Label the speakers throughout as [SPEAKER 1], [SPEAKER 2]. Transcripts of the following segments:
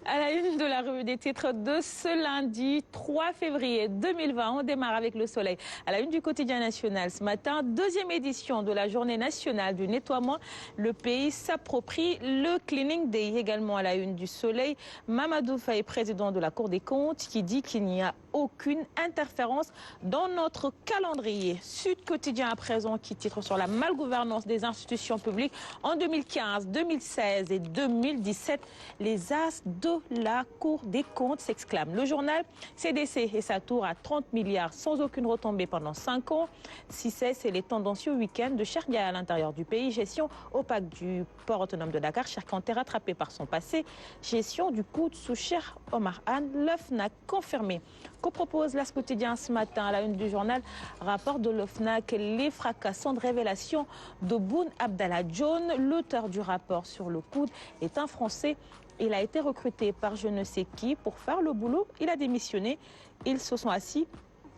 [SPEAKER 1] À la une de la revue des titres de ce lundi 3 février 2020, on démarre avec le soleil. À la une du quotidien national ce matin, deuxième édition de la journée nationale du nettoiement. Le pays s'approprie le Cleaning Day. Également à la une du soleil, Mamadou Faye, président de la Cour des comptes, qui dit qu'il n'y a aucune interférence dans notre calendrier. Sud Quotidien à présent qui titre sur la malgouvernance des institutions publiques en 2015, 2016 et 2017. Les as de la Cour des comptes s'exclament. Le journal CDC et sa tour à 30 milliards sans aucune retombée pendant 5 ans. CICES et les tendancieux week-ends de Cherga à l'intérieur du pays. Gestion opaque du port autonome de Dakar. Cherkanté rattrapé par son passé. Gestion du coup de sous Cher Omar Anne. L'OFNAC confirmé. Que propose l'As Quotidien ce matin à la une du journal? Rapport de l'OFNAC, les fracassantes révélations de Boun Abdallah Dionne. L'auteur du rapport sur le coude est un Français. Il a été recruté par je ne sais qui pour faire le boulot. Il a démissionné. Ils se sont assis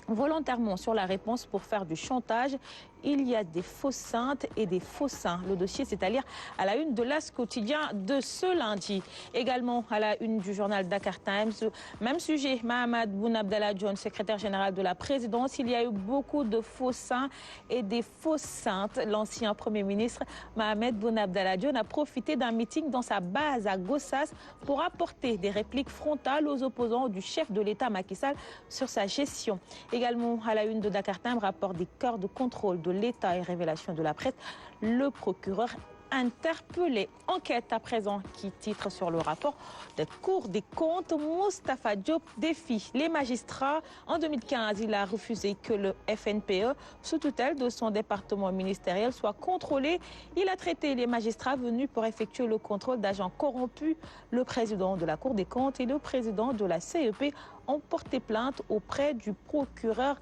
[SPEAKER 1] volontairement sur la réponse pour faire du chantage. Il y a des fausses saintes et des faux saints. Le dossier, c'est à lire à la une de l'As Quotidien de ce lundi. Également à la une du journal Dakar Times. Même sujet, Mahammed Boun Abdallah Dionne, secrétaire général de la présidence. Il y a eu beaucoup de faux saints et des fausses saintes. L'ancien Premier ministre Mahammed Boun Abdallah Dionne a profité d'un meeting dans sa base à Gossas pour apporter des répliques frontales aux opposants du chef de l'État Macky Sall sur sa gestion. Également à la une de Dakar Times, rapport des corps de contrôle de l'État et révélation de la presse, le procureur interpellé. Enquête à présent qui titre sur le rapport de Cour des comptes. Moustapha Diop défie les magistrats. En 2015, il a refusé que le FNPE, sous tutelle de son département ministériel, soit contrôlé. Il a traité les magistrats venus pour effectuer le contrôle d'agents corrompus. Le président de la Cour des comptes et le président de la CEP ont porté plainte auprès du procureur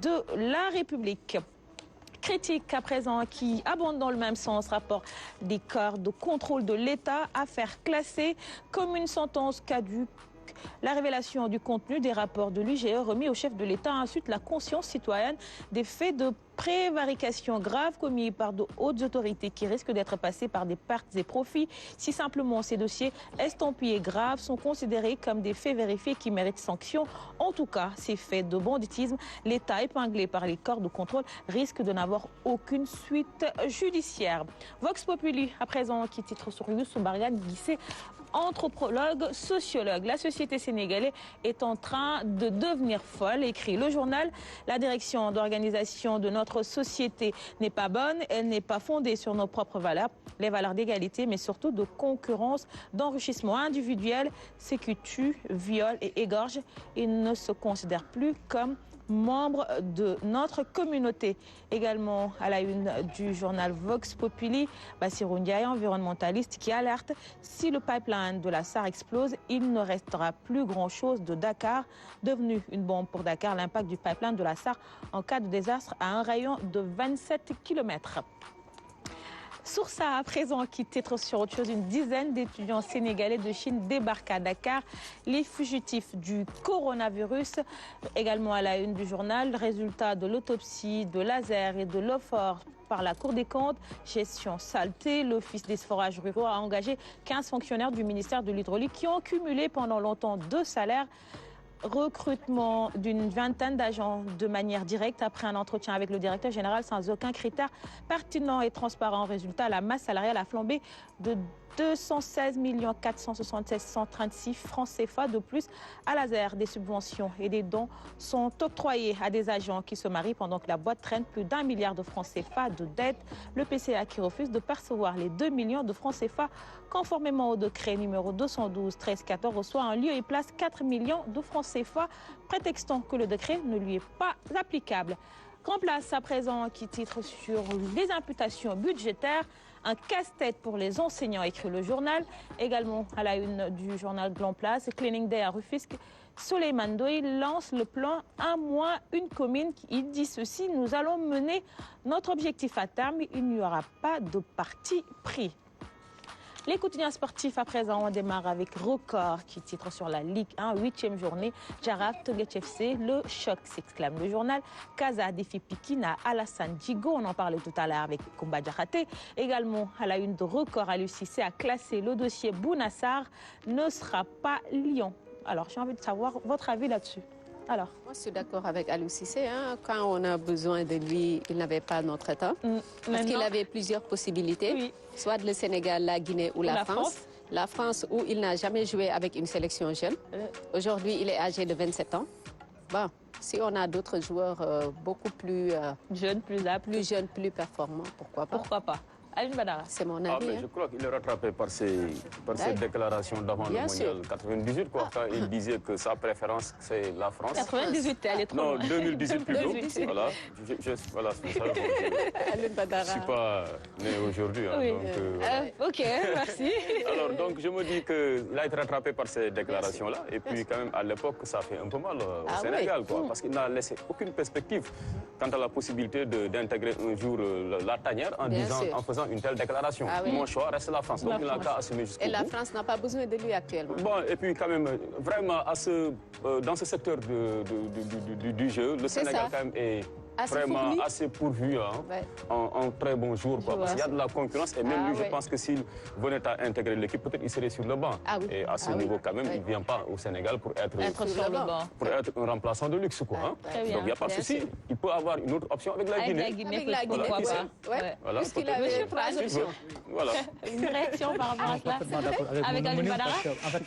[SPEAKER 1] de la République. Critique à présent qui abonde dans le même sens, rapport des corps de contrôle de l'État, affaire classée comme une sentence caduque. La révélation du contenu des rapports de l'IGE remis au chef de l'État insulte la conscience citoyenne des faits de prévarication grave commis par de hautes autorités qui risquent d'être passées par des pertes et profits. Si simplement ces dossiers estampillés graves sont considérés comme des faits vérifiés qui méritent sanction, en tout cas, ces faits de banditisme, l'État épinglé par les corps de contrôle risque de n'avoir aucune suite judiciaire. Vox Populi, à présent, qui titre sur Youssou Mbargane Guissé, anthropologue, sociologue. La société sénégalaise est en train de devenir folle, écrit le journal. La direction d'organisation de notre société n'est pas bonne, elle n'est pas fondée sur nos propres valeurs, les valeurs d'égalité, mais surtout de concurrence, d'enrichissement individuel, c'est qui tue, viole et égorge. Il ne se considère plus comme membre de notre communauté. Également à la une du journal Vox Populi, Bassirou Ndiaye, environnementaliste, qui alerte: si le pipeline de la SAR explose, il ne restera plus grand-chose de Dakar. Devenu une bombe pour Dakar, l'impact du pipeline de la SAR en cas de désastre à un rayon de 27 km. Source à présent qui titre sur autre chose, une dizaine d'étudiants sénégalais de Chine débarquent à Dakar, les fugitifs du coronavirus. Également à la une du journal, résultat de l'autopsie de Laser et de l'OFOR par la Cour des comptes, gestion saleté. L'Office des forages ruraux a engagé 15 fonctionnaires du ministère de l'Hydraulique qui ont cumulé pendant longtemps 2 salaires. Recrutement d'une vingtaine d'agents de manière directe après un entretien avec le directeur général sans aucun critère pertinent et transparent. Résultat, la masse salariale a flambé de 216 476 136 francs CFA de plus. À Laser, des subventions et des dons sont octroyés à des agents qui se marient pendant que la boîte traîne plus d'1 milliard de francs CFA de dette. Le PCA qui refuse de percevoir les 2 millions de francs CFA conformément au décret numéro 212-13-14 reçoit en lieu et place 4 millions de francs CFA prétextant que le décret ne lui est pas applicable. Grand Place à présent qui titre sur les imputations budgétaires. Un casse-tête pour les enseignants, écrit le journal. Également à la une du journal Grand Place, Cleaning Day à Rufisque. Souleymane Ndoye lance le plan un mois, une commune. Il dit ceci: nous allons mener notre objectif à terme. Il n'y aura pas de parti pris. Les quotidiens sportifs à présent, on démarre avec Record qui titre sur la Ligue 1, 8e journée. Jaraaf Teungueth FC, le choc s'exclame le journal. Casa défie Pikine à Alassane Djigo, on en parlait tout à l'heure avec Koumba Diakhaté. Également à la une de Record, Aliou Cissé a classé le dossier Bouna Sarr, ne sera pas Lyon. Alors j'ai envie de savoir votre avis là-dessus. Alors.
[SPEAKER 2] Moi, je suis d'accord avec Aliou Cissé. Hein. Quand on a besoin de lui, il n'avait pas notre temps. Parce qu'il avait plusieurs possibilités. Oui. Soit le Sénégal, la Guinée ou la France. La France, où il n'a jamais joué avec une sélection jeune. Aujourd'hui, il est âgé de 27 ans. Bon, si on a d'autres joueurs beaucoup plus
[SPEAKER 1] jeunes, plus aptes,
[SPEAKER 2] plus jeunes, plus performants, pourquoi pas?
[SPEAKER 1] Pourquoi pas? C'est mon avis.
[SPEAKER 3] Je crois qu'il est rattrapé par ses déclarations d'avant le mondial 98, quand il disait que sa préférence, c'est la France.
[SPEAKER 1] 98, elle est trop
[SPEAKER 3] loin. Non, 2018 plutôt. Voilà, voilà, c'est ça. Je ne suis pas né aujourd'hui. Hein,
[SPEAKER 1] oui. Ok, merci.
[SPEAKER 3] Alors, donc, je me dis qu'il a été rattrapé par ces déclarations-là. Et puis, quand même, à l'époque, ça fait un peu mal au Sénégal, quoi, parce qu'il n'a laissé aucune perspective quant à la possibilité d'intégrer un jour la tanière en faisant une telle déclaration. Mon choix reste la France. Donc il n'a qu'à assumer jusqu'au bout.
[SPEAKER 2] Et la France n'a pas besoin de lui actuellement.
[SPEAKER 3] Bon, et puis quand même, vraiment, dans ce secteur du jeu, le Sénégal quand même est vraiment assez pourvu en très bon jour. Parce qu'il y a de la concurrence et même lui, je pense que s'il venait à intégrer l'équipe, peut-être il serait sur le banc. Et à ce niveau, quand même, il ne vient pas au Sénégal pour être un remplaçant de luxe. Quoi, hein. Donc il n'y a pas de souci. Il peut avoir une autre option avec la Guinée.
[SPEAKER 2] Avec la Guinée, pourquoi pas.
[SPEAKER 3] Voilà,
[SPEAKER 2] puisqu'il avait trois options.
[SPEAKER 3] Voilà.
[SPEAKER 1] Une réaction par rapport à cela avec Aliou Badara.
[SPEAKER 4] En fait,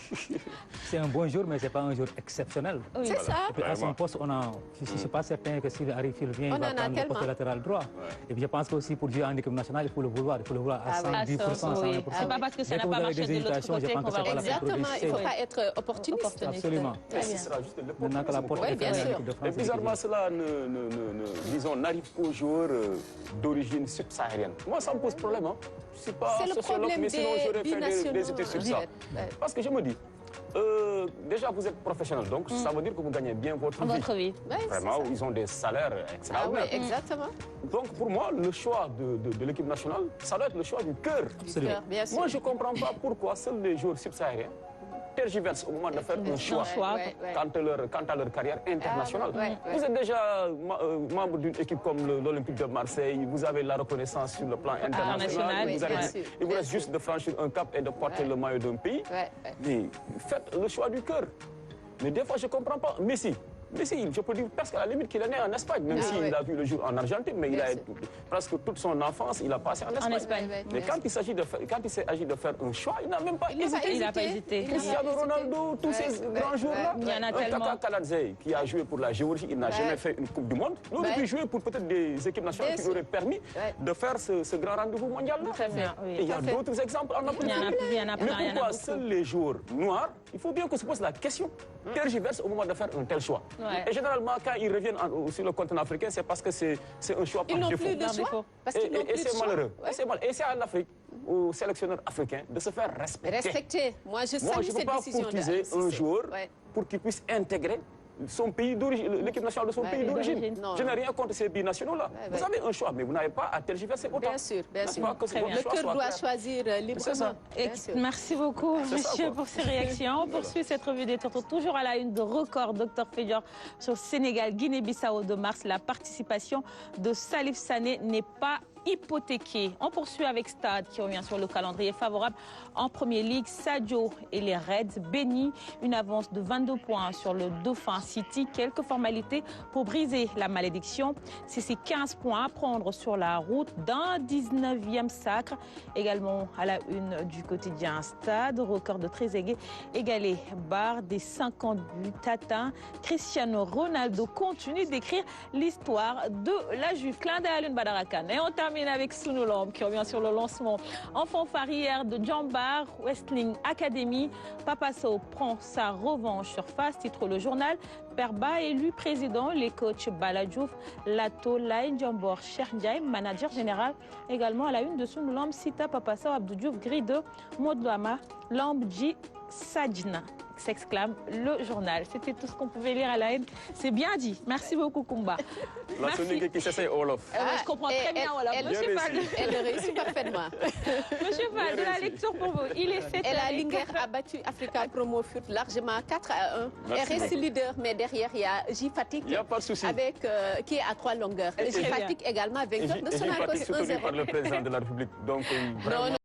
[SPEAKER 4] c'est un bon jour, mais ce n'est pas un jour exceptionnel.
[SPEAKER 2] C'est ça.
[SPEAKER 4] Et puis à son poste, je ne suis pas certain que s'il arrive, il vient, il va prendre le poste latéral droit. Et puis je pense qu'aussi pour jouer en équipe nationale, il faut le vouloir à 110%, 120%.
[SPEAKER 1] C'est pas parce que ça n'a pas marché de l'autre côté qu'on va
[SPEAKER 2] exactement, il ne faut pas être opportuniste.
[SPEAKER 4] Absolument. Maintenant que la porte est fermée à l'équipe de France.
[SPEAKER 3] Et bizarrement, cela n'arrive qu'aux joueurs d'origine subsaharienne. Moi, ça me pose problème. Hein. Je ne suis pas sociologue, mais sinon j'aurais fait des études sur ça. Parce que je me dis, déjà vous êtes professionnel, donc ça veut dire que vous gagnez bien votre vie. Vraiment, ils ont des salaires extraordinaires.
[SPEAKER 2] Exactement.
[SPEAKER 3] Donc pour moi, le choix de l'équipe nationale, ça doit être le choix du cœur. Moi, je ne comprends pas pourquoi seuls les joueurs subsahariens tergiversent au moment de faire un choix quant à leur carrière internationale. Vous êtes déjà membre d'une équipe comme l'Olympique de Marseille, vous avez la reconnaissance sur le plan international, il vous reste juste de franchir un cap et de porter le maillot d'un pays. Mais faites le choix du cœur. Mais des fois, je ne comprends pas. Messi, je peux dire presque à la limite qu'il est né en Espagne, même s'il a vu le jour en Argentine, mais il a presque toute son enfance, il a passé en Espagne. Mais quand il s'agit de faire un choix, il n'a même pas hésité.
[SPEAKER 1] Il n'a pas hésité.
[SPEAKER 3] Cristiano Ronaldo, tous ces grands joueurs-là.
[SPEAKER 1] Il y en a tellement.
[SPEAKER 3] Kaka Kaladze, qui a joué pour la Géorgie, il n'a jamais fait une Coupe du Monde. Il aurait pu jouer pour peut-être des équipes nationales qui auraient permis de faire ce grand rendez-vous mondial-là.
[SPEAKER 1] Très bien.
[SPEAKER 3] Et il y a d'autres exemples en Afrique.
[SPEAKER 1] Il y en a plein.
[SPEAKER 3] Mais pourquoi seuls les joueurs noirs, il faut bien qu'on se pose la question, tergiversent au moment de faire un tel choix. Et généralement, quand ils reviennent sur le continent africain, c'est parce que c'est un choix par défaut.
[SPEAKER 2] Ils n'ont plus de choix.
[SPEAKER 3] Et c'est malheureux. Et c'est à l'Afrique, aux sélectionneurs africains, de se faire respecter.
[SPEAKER 2] Moi, je salue cette décision.
[SPEAKER 3] Moi, je ne peux pas courtiser un joueur pour qu'il puisse intégrer son pays d'origine, l'équipe nationale de son pays d'origine. Je n'ai rien contre ces binationaux-là. Vous avez un choix, mais vous n'avez pas à tergiverser autant.
[SPEAKER 2] Bien sûr, bien sûr. Le cœur doit choisir librement.
[SPEAKER 1] Merci beaucoup, monsieur, pour ces réactions. On poursuit cette revue des tours toujours à la une de Record, Dr Fédior, sur Sénégal, Guinée-Bissau de mars. La participation de Salif Sané n'est pas hypothéqué. On poursuit avec Stade qui revient sur le calendrier favorable en Premier League. Sadio et les Reds bénis une avance de 22 points sur le Dauphin City. Quelques formalités pour briser la malédiction. C'est ces 15 points à prendre sur la route d'un 19e sacre. Également à la une du quotidien Stade, record de Trezeguet égalé, barre des 50 buts atteints. Cristiano Ronaldo continue d'écrire l'histoire de la Juve. Clin d'œil à Aliou Badara Kane. Et on termine avec Sunulom qui revient sur le lancement en fanfare hier de Jambar Wrestling Academy. Papa Sow prend sa revanche sur face, titre le journal. Perba élu président, les coachs Baladjouf, Lato, Laïn Djambor, Cheikh Ndiaye, manager général. Également à la une de Sunulom, Sita Papa Sow, Abdou Diouf, Grille de Modouama, Lambji Sajna. s'exclame le journal. C'était tout ce qu'on pouvait lire à la haine. C'est bien dit. Merci beaucoup, Kumba.
[SPEAKER 3] Merci. Qui s'essaye Wolof.
[SPEAKER 1] Je comprends très bien Wolof. Monsieur Fall.
[SPEAKER 2] Elle réussit parfaitement.
[SPEAKER 1] Monsieur Fall, de la lecture pour vous. Il est 7h.
[SPEAKER 2] Et la Linguère a battu Africa Promo Foot largement 4-1. Elle reste leader, mais derrière, il y a J Fatigue qui est à 3 longueurs. J Fatigue également vainqueur de Sonacos 1-0.
[SPEAKER 3] Par le président de la République. Donc,
[SPEAKER 2] non,